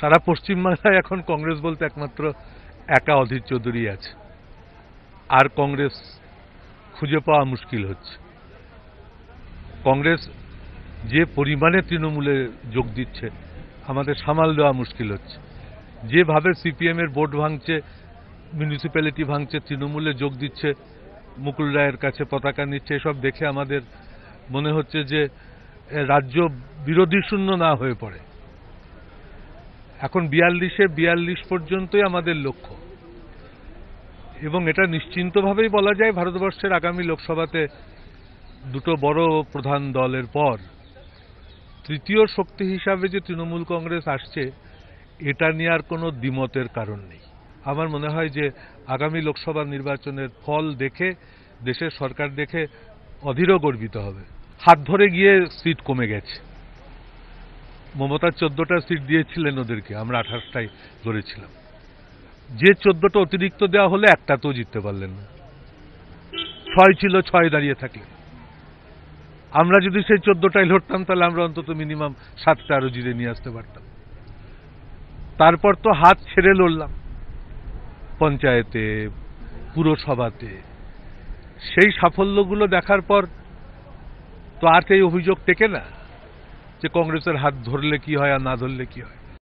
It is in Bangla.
সারা পশ্চিমবাংলায় এখন কংগ্রেস বলতে একমাত্র একা অধীর চৌধুরী আছে, আর কংগ্রেস খুঁজে পাওয়া মুশকিল হচ্ছে। কংগ্রেস যে পরিমাণে তৃণমূলে যোগ দিচ্ছে আমাদের সামাল দেওয়া মুশকিল হচ্ছে। যেভাবে সিপিএম এর বোর্ড ভাঙছে, মিউনিসিপ্যালিটি ভাঙছে, তৃণমূলে যোগ দিচ্ছে, মুকুল রায়ের কাছে পতাকা নিচ্ছে, এসব দেখে আমাদের মনে হচ্ছে যে রাজ্য বিরোধী শূন্য না হয়ে পড়ে। এখন 42 পর্যন্তই আমাদের লক্ষ্য, এবং এটা নিশ্চিন্তভাবেই বলা যায় ভারতবর্ষের আগামী লোকসভাতে দুটো বড় প্রধান দলের পর তৃতীয় শক্তি হিসাবে যে তৃণমূল কংগ্রেস আসছে, এটা নিয়ে আর কোনো দ্বিমতের কারণ নেই। আমার মনে হয় যে আগামী লোকসভা নির্বাচনের ফল দেখে দেশের সরকার দেখে অধীরও গর্বিত হবে। হাত ধরে গিয়ে সিট কমে গেছে। মমতা 14টা সিট দিয়েছিলেন ওদেরকে, আমরা 28টাই ধরেছিলাম। যে 14টা অতিরিক্ত দেওয়া হলে একটাতেও জিততে পারলেন না। 6 ছিল, 6 দাঁড়িয়ে থাকলেন। আমরা যদি সেই 14টাই লড়তাম তাহলে আমরা অন্তত মিনিমাম 7টা আরো জিতে নিয়ে আসতে পারতাম। তারপর তো হাত ছেড়ে লড়লাম পঞ্চায়েতে, পুরসভাতে। সেই সাফল্যগুলো দেখার পর তো আর এই অভিযোগ টেকে না যে কংগ্রেসের হাত ধরলে কি হয় আর না ধরলে কি হয়।